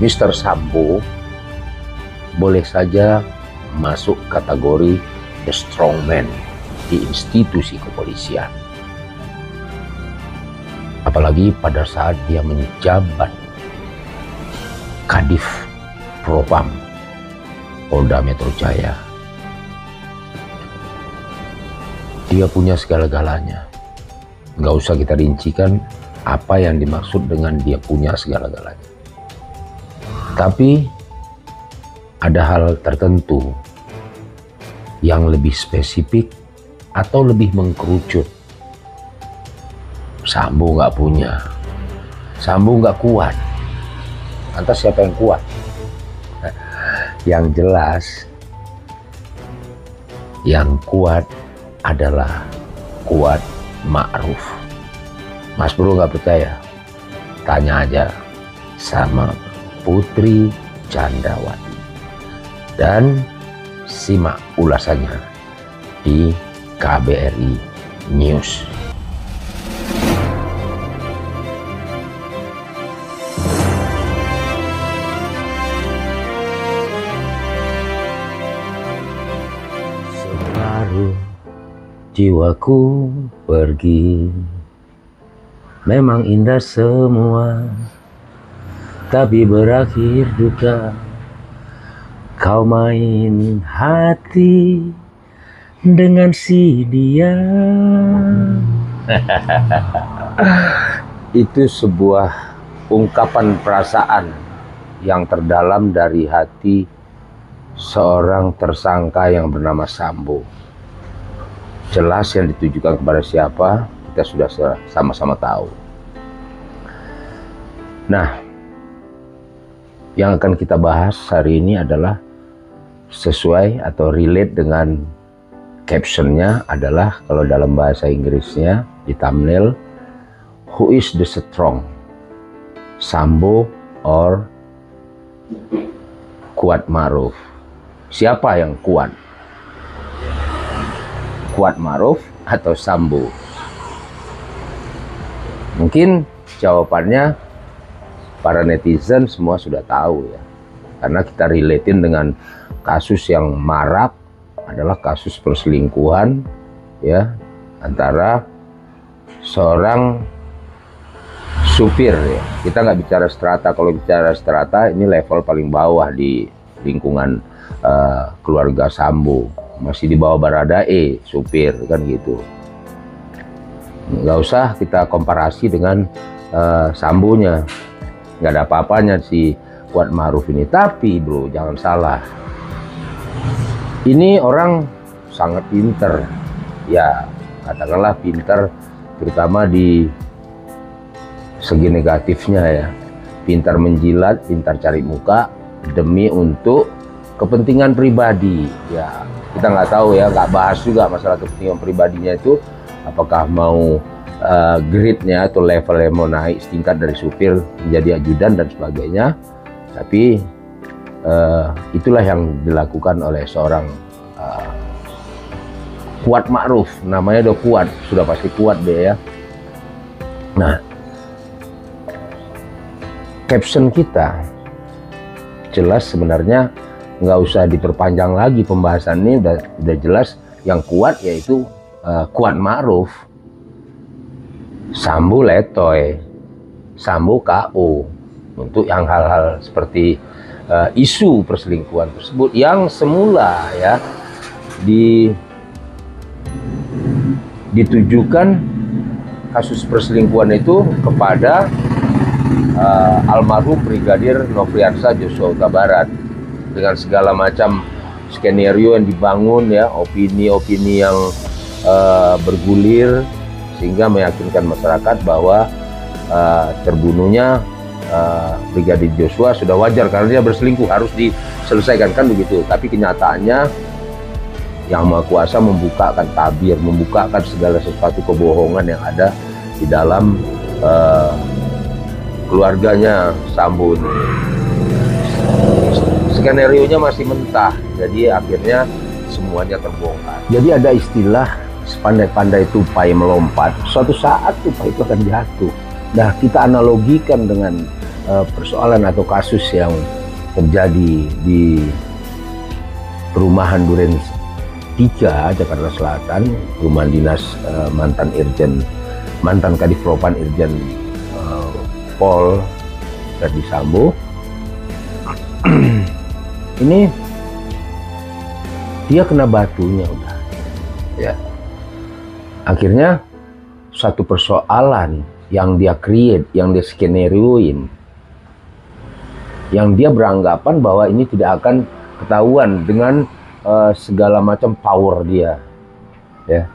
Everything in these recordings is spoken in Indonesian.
Mr. Sambo boleh saja masuk kategori the strong man di institusi kepolisian. Apalagi pada saat dia menjabat Kadif Propam Polda Metro Jaya. Dia punya segala-galanya. Nggak usah kita rincikan apa yang dimaksud dengan dia punya segala-galanya. Tapi ada hal tertentu yang lebih spesifik atau lebih mengkerucut. Sambo nggak punya. Sambo nggak kuat. Lantas siapa yang kuat? Yang jelas, yang kuat adalah Kuat Ma'ruf. Mas Bro nggak percaya? Tanya aja sama Putri Candrawati. Dan simak ulasannya di KBRI News. Separuh jiwaku pergi, memang indah semua, tapi berakhir duka. Kau main hati dengan si dia. Itu sebuah ungkapan perasaan yang terdalam dari hati seorang tersangka yang bernama Sambo. Jelas yang ditujukan kepada siapa, kita sudah sama-sama tahu. Nah, yang akan kita bahas hari ini adalah sesuai atau relate dengan captionnya adalah, kalau dalam bahasa Inggrisnya di thumbnail, who is the strong, Sambo or Kuat Ma'ruf? Siapa yang kuat? Kuat Ma'ruf atau Sambo? Mungkin jawabannya para netizen semua sudah tahu ya, karena kita relatein dengan kasus yang marak, adalah kasus perselingkuhan ya antara seorang supir ya. Kita nggak bicara strata. Kalau bicara strata ini level paling bawah di lingkungan keluarga Sambo, masih di bawah Baradae, supir kan gitu. Nggak usah kita komparasi dengan Sambonya, nggak ada apa-apanya si Kuat Ma'ruf ini. Tapi bro, jangan salah, ini orang sangat pinter ya, katakanlah pinter terutama di segi negatifnya ya. Pintar menjilat, pintar cari muka demi untuk kepentingan pribadi ya. Kita nggak tahu ya, nggak bahas juga masalah kepentingan pribadinya itu, apakah mau grade-nya atau levelnya mau naik setingkat dari supir menjadi ajudan dan sebagainya. Tapi itulah yang dilakukan oleh seorang Kuat Ma'ruf. Namanya udah kuat, sudah pasti kuat deh ya. Nah, caption kita jelas sebenarnya nggak usah diperpanjang lagi pembahasannya, udah jelas yang kuat yaitu Kuat Ma'ruf. Sambo letoy, Sambo KO untuk yang hal-hal seperti isu perselingkuhan tersebut yang semula ya ditujukan kasus perselingkuhan itu kepada almarhum Brigadir Nofriansah Joshua Huta Barat, dengan segala macam skenario yang dibangun ya, opini-opini yang bergulir sehingga meyakinkan masyarakat bahwa terbunuhnya Brigadir Joshua sudah wajar karena dia berselingkuh, harus diselesaikan kan begitu. Tapi kenyataannya Yang Maha Kuasa membukakan tabir, membukakan segala sesuatu kebohongan yang ada di dalam keluarganya Sambo ini. Skenario-nya masih mentah, jadi akhirnya semuanya terbongkar. Jadi ada istilah sepandai-pandai tupai melompat, suatu saat tupai itu akan jatuh. Nah, kita analogikan dengan persoalan atau kasus yang terjadi di perumahan Duren 3 Jakarta Selatan, perumahan dinas mantan Kadif Propam Irjen Pol Verdi Sambo. Ini dia kena batunya udah, ya. Akhirnya satu persoalan yang dia create, yang dia skenarioin, yang dia beranggapan bahwa ini tidak akan ketahuan dengan segala macam power dia, ya.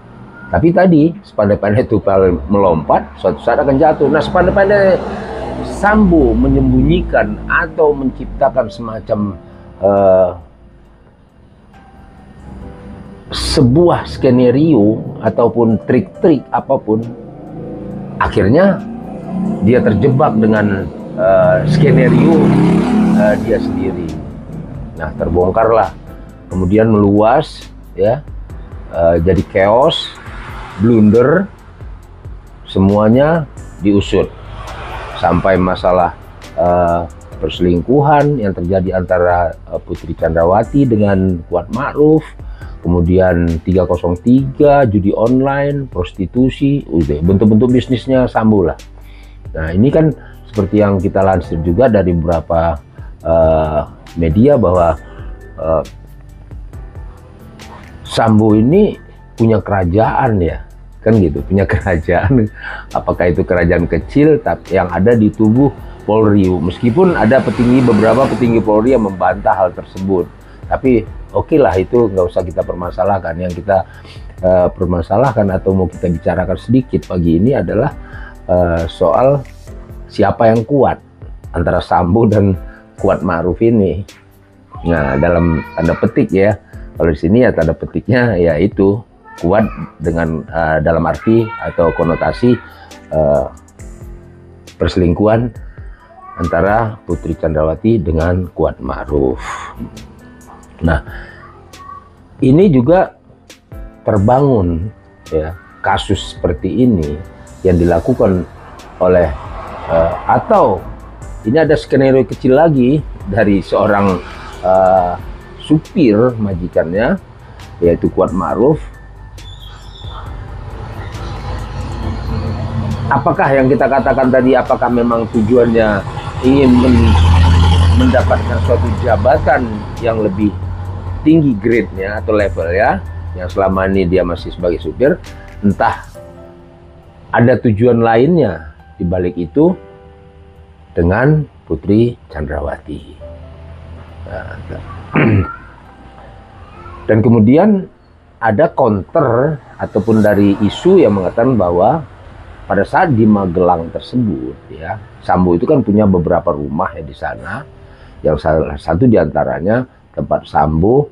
Tapi tadi sepandai-pandai itu melompat, suatu saat akan jatuh. Nah, sepandai-pandai Sambo menyembunyikan atau menciptakan semacam sebuah skenario ataupun trik-trik apapun, akhirnya dia terjebak dengan skenario dia sendiri. Nah, terbongkarlah, kemudian meluas, ya, jadi chaos, blunder, semuanya diusut sampai masalah perselingkuhan yang terjadi antara Putri Chandrawati dengan Kuat Ma'ruf, kemudian 303, judi online, prostitusi, udah bentuk-bentuk bisnisnya Sambo lah. Nah, ini kan seperti yang kita lansir juga dari beberapa media bahwa Sambo ini punya kerajaan, ya kan gitu, punya kerajaan. Apakah itu kerajaan kecil tapi yang ada di tubuh Polri, meskipun ada beberapa petinggi Polri yang membantah hal tersebut, tapi oke lah, itu nggak usah kita permasalahkan. Yang kita permasalahkan atau mau kita bicarakan sedikit pagi ini adalah soal siapa yang kuat antara Sambo dan Kuat Ma'ruf ini. Nah, dalam tanda petik ya, kalau di sini ya tanda petiknya ya itu kuat dengan dalam arti atau konotasi perselingkuhan antara Putri Chandrawati dengan Kuat Ma'ruf. Nah, ini juga terbangun, ya, kasus seperti ini yang dilakukan oleh atau ini ada skenario kecil lagi dari seorang supir majikannya, yaitu Kuat Ma'ruf. Apakah yang kita katakan tadi, apakah memang tujuannya ingin mendapatkan suatu jabatan yang lebih tinggi grade-nya atau level, ya, yang selama ini dia masih sebagai supir, entah ada tujuan lainnya di balik itu dengan Putri Chandrawati. Dan kemudian ada counter ataupun dari isu yang mengatakan bahwa pada saat di Magelang tersebut, ya, Sambo itu kan punya beberapa rumah ya di sana, yang salah satu diantaranya tempat Sambo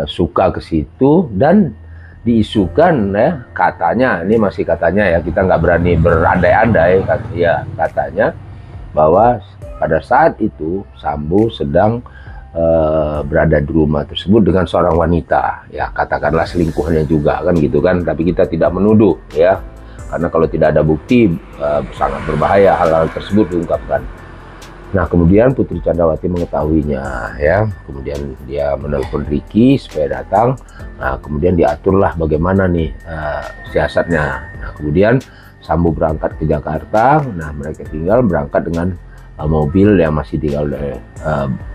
suka ke situ, dan diisukan, ya, katanya, ini masih katanya ya, kita nggak berani berandai-andai, ya, katanya bahwa pada saat itu Sambo sedang berada di rumah tersebut dengan seorang wanita, ya, katakanlah selingkuhannya juga kan gitu kan, tapi kita tidak menuduh, ya, karena kalau tidak ada bukti sangat berbahaya hal-hal tersebut diungkapkan. Nah, kemudian Putri Chandrawati mengetahuinya, ya, kemudian dia menelpon Ricky supaya datang. Nah, kemudian diaturlah bagaimana nih siasatnya. Nah, kemudian Sambo berangkat ke Jakarta. Nah, mereka tinggal berangkat dengan mobil yang masih tinggal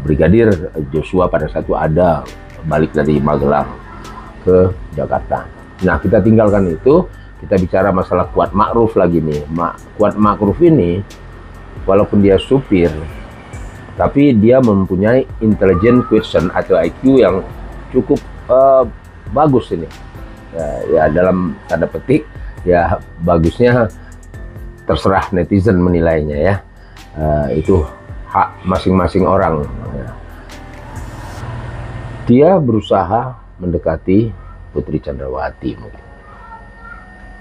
Brigadir Joshua pada saat itu ada balik dari Magelang ke Jakarta. Nah, kita tinggalkan itu, kita bicara masalah Kuat Ma'ruf lagi nih. Kuat Ma'ruf ini walaupun dia supir, tapi dia mempunyai intelligent quotient atau IQ yang cukup bagus ini. Ya, dalam tanda petik, ya, bagusnya terserah netizen menilainya, ya. Itu hak masing-masing orang. Dia berusaha mendekati Putri Chandrawati, mungkin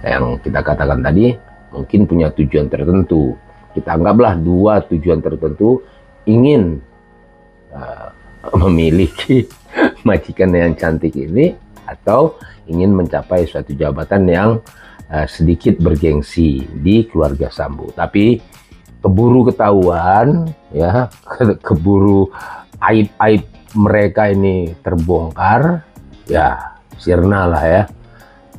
yang kita katakan tadi mungkin punya tujuan tertentu. Kita anggaplah dua tujuan tertentu, ingin memiliki majikan yang cantik ini atau ingin mencapai suatu jabatan yang sedikit bergengsi di keluarga Sambo. Tapi keburu ketahuan ya, keburu aib-aib mereka ini terbongkar ya, sirna lah ya.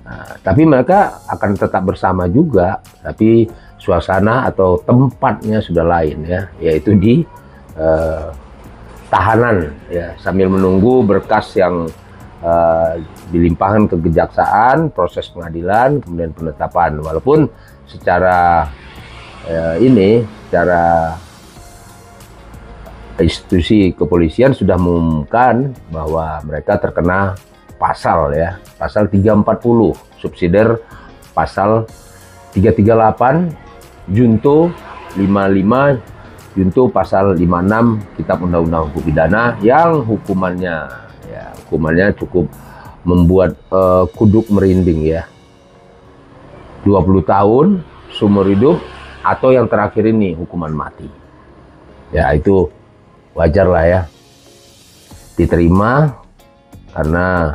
Nah, tapi mereka akan tetap bersama juga, tapi suasana atau tempatnya sudah lain ya, yaitu di tahanan ya, sambil menunggu berkas yang dilimpahkan ke kejaksaan, proses pengadilan, kemudian penetapan. Walaupun secara secara institusi kepolisian sudah mengumumkan bahwa mereka terkena pasal ya, pasal 340, subsidiar pasal 338, junto 55, junto pasal 56 Kitab Undang-Undang Hukum Pidana, yang hukumannya cukup membuat kuduk merinding ya. 20 tahun seumur hidup, atau yang terakhir ini hukuman mati. Ya itu wajar lah ya, diterima, karena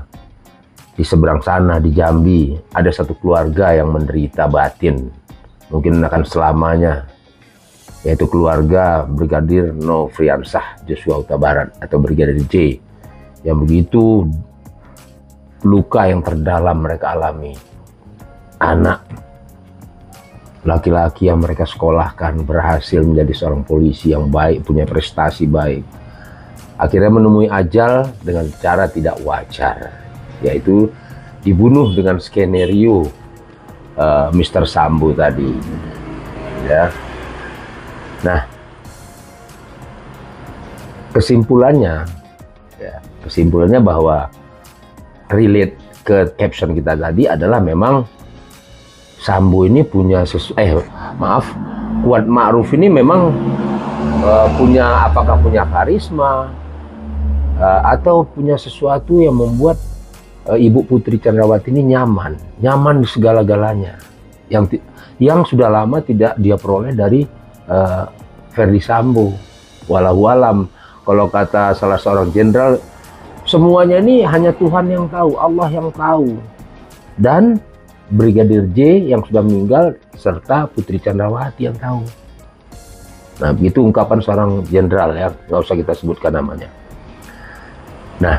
di seberang sana di Jambi ada satu keluarga yang menderita batin, mungkin akan selamanya, yaitu keluarga Brigadir Nofriansah Joshua Huta Barat atau Brigadir J, yang begitu luka yang terdalam mereka alami. Anak laki-laki yang mereka sekolahkan berhasil menjadi seorang polisi yang baik, punya prestasi baik, akhirnya menemui ajal dengan cara tidak wajar, yaitu dibunuh dengan skenario Mr. Sambo tadi ya. Nah, kesimpulannya bahwa relate ke caption kita tadi adalah memang Sambo ini punya Kuat Ma'ruf ini memang apakah punya karisma atau punya sesuatu yang membuat Ibu Putri Chandrawati ini nyaman di segala-galanya, yang sudah lama tidak dia peroleh dari Ferdi Sambo. Walau alam, kalau kata salah seorang jenderal, semuanya ini hanya Tuhan yang tahu, Allah yang tahu, dan Brigadir J yang sudah meninggal serta Putri Chandrawati yang tahu. Nah, itu ungkapan seorang jenderal ya, nggak usah kita sebutkan namanya. Nah,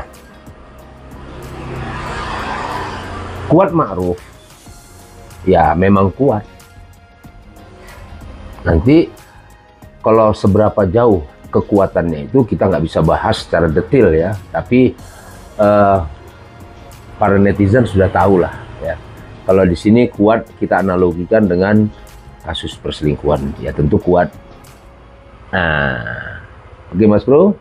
Kuat Ma'ruf ya memang kuat. Nanti kalau seberapa jauh kekuatannya itu kita nggak bisa bahas secara detail ya, tapi para netizen sudah tahu lah ya. Kalau di sini Kuat kita analogikan dengan kasus perselingkuhan, ya tentu Kuat. Nah, oke Mas Bro,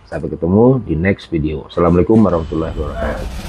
sampai ketemu di next video. Assalamualaikum warahmatullahi wabarakatuh.